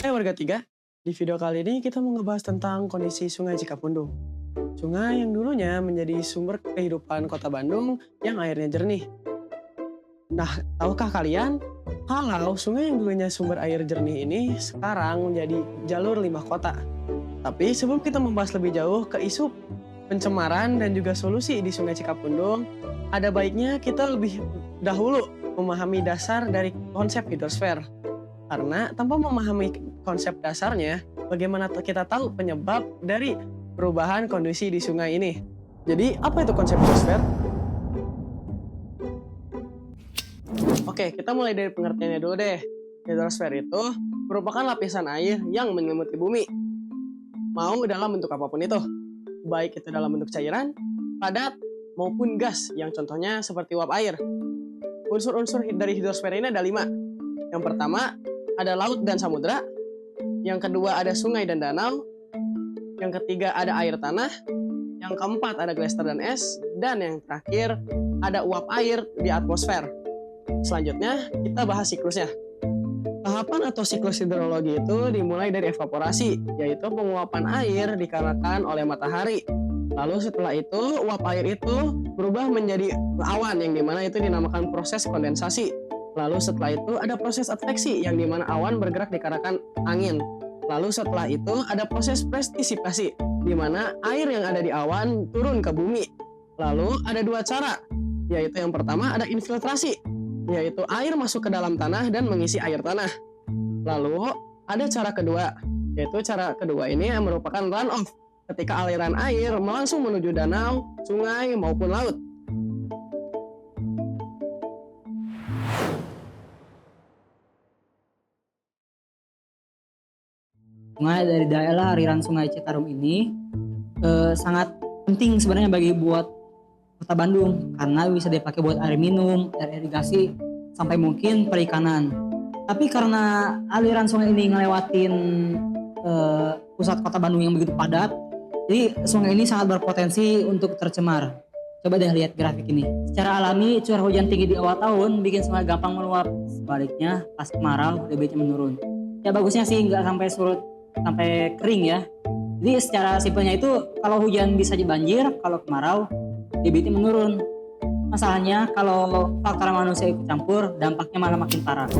Hai warga tiga, di video kali ini kita mau ngebahas tentang kondisi Sungai Cikapundung. Sungai yang dulunya menjadi sumber kehidupan kota Bandung yang airnya jernih. Nah, tahukah kalian kalau sungai yang dulunya sumber air jernih ini sekarang menjadi jalur limbah kota? Tapi sebelum kita membahas lebih jauh ke isu pencemaran dan juga solusi di Sungai Cikapundung, ada baiknya kita lebih dahulu memahami dasar dari konsep hidrosfer. Karena tanpa memahami konsep dasarnya, bagaimana kita tahu penyebab dari perubahan kondisi di sungai ini. Jadi, apa itu konsep hidrosfer? Oke, kita mulai dari pengertiannya dulu deh. Hidrosfer itu merupakan lapisan air yang menyelimuti bumi. Mau dalam bentuk apapun itu. Baik itu dalam bentuk cairan, padat, maupun gas yang contohnya seperti uap air. Unsur-unsur dari hidrosfer ini ada 5. Yang pertama, ada laut dan samudra. Yang kedua ada sungai dan danau. Yang ketiga ada air tanah. Yang keempat ada glasier dan es. Dan yang terakhir ada uap air di atmosfer. Selanjutnya kita bahas siklusnya. Tahapan atau siklus hidrologi itu dimulai dari evaporasi, yaitu penguapan air dikarenakan oleh matahari. Lalu setelah itu uap air itu berubah menjadi awan yang dimana itu dinamakan proses kondensasi. Lalu setelah itu ada proses adveksi yang dimana awan bergerak dikarenakan angin. Lalu setelah itu ada proses presisipasi di mana air yang ada di awan turun ke bumi. Lalu ada 2 cara, yaitu yang pertama ada infiltrasi, yaitu air masuk ke dalam tanah dan mengisi air tanah. Lalu ada cara kedua, yaitu cara kedua ini yang merupakan runoff, ketika aliran air langsung menuju danau, sungai maupun laut. Sungai dari daerah aliran Sungai Citarum ini sangat penting sebenarnya buat kota Bandung karena bisa dipakai buat air minum, air irigasi, sampai mungkin perikanan. Tapi karena aliran sungai ini ngelewatin pusat kota Bandung yang begitu padat, jadi sungai ini sangat berpotensi untuk tercemar. Coba deh lihat grafik ini. Secara alami curah hujan tinggi di awal tahun bikin sungai gampang meluap. Sebaliknya pas kemarau debitnya menurun. Ya bagusnya sih nggak sampai surut sampai kering ya. Jadi secara simpelnya itu kalau hujan bisa banjir, kalau kemarau debitnya menurun. Masalahnya kalau faktor manusia ikut campur, dampaknya malah makin parah.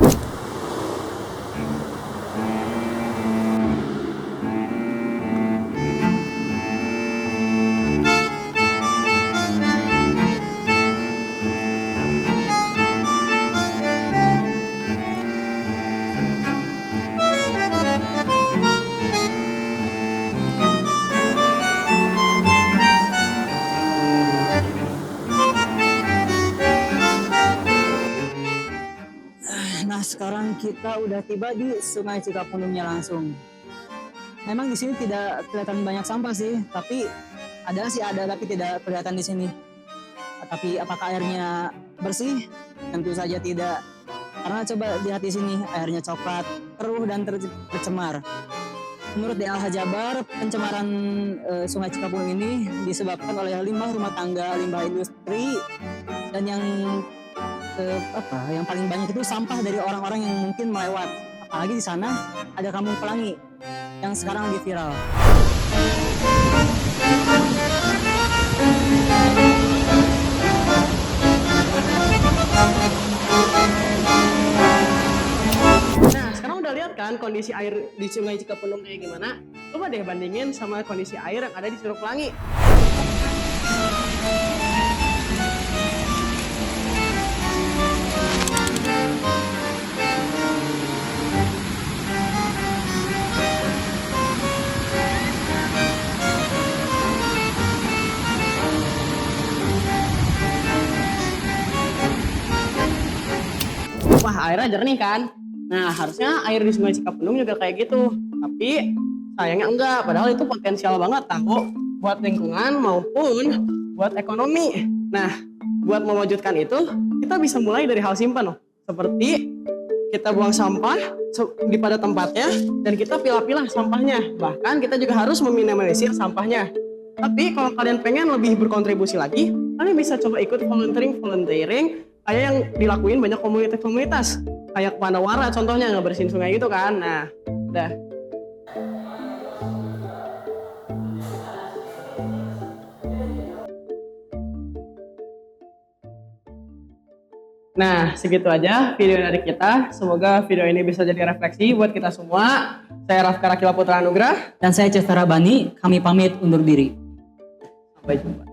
Nah, sekarang kita udah tiba di Sungai Cikapundungnya langsung. Memang di sini tidak kelihatan banyak sampah sih, tapi ada tapi tidak kelihatan di sini. Tapi apakah airnya bersih? Tentu saja tidak. Karena coba lihat di sini, airnya coklat, keruh dan tercemar. Menurut DLH Jabar, pencemaran Sungai Cikapundung ini disebabkan oleh limbah rumah tangga, limbah industri, dan yang paling banyak itu sampah dari orang-orang yang mungkin melewat. Apalagi di sana ada Kampung Pelangi yang sekarang lagi viral. Nah, sekarang udah lihat kan kondisi air di Sungai Cikapundung kayak gimana? Coba deh bandingin sama kondisi air yang ada di Curug Pelangi. Wah, airnya jernih kan? Nah, harusnya air di Sungai Cikapundung juga kayak gitu. Tapi sayangnya enggak, padahal itu potensial banget tahu buat lingkungan maupun buat ekonomi. Nah, buat mewujudkan itu, kita bisa mulai dari hal simpel loh. Seperti kita buang sampah pada tempatnya dan kita pilah-pilah sampahnya. Bahkan kita juga harus meminimalisir sampahnya. Tapi kalau kalian pengen lebih berkontribusi lagi, kalian bisa coba ikut volunteering kayak yang dilakuin banyak komunitas-komunitas kayak Pandawara contohnya ngebersihin sungai gitu kan. Nah, Dah. Nah, segitu aja video dari kita. Semoga video ini bisa jadi refleksi buat kita semua. Saya Rafka Rakila Putra Anugrah. Dan saya Cestara Bani, kami pamit undur diri. Sampai jumpa.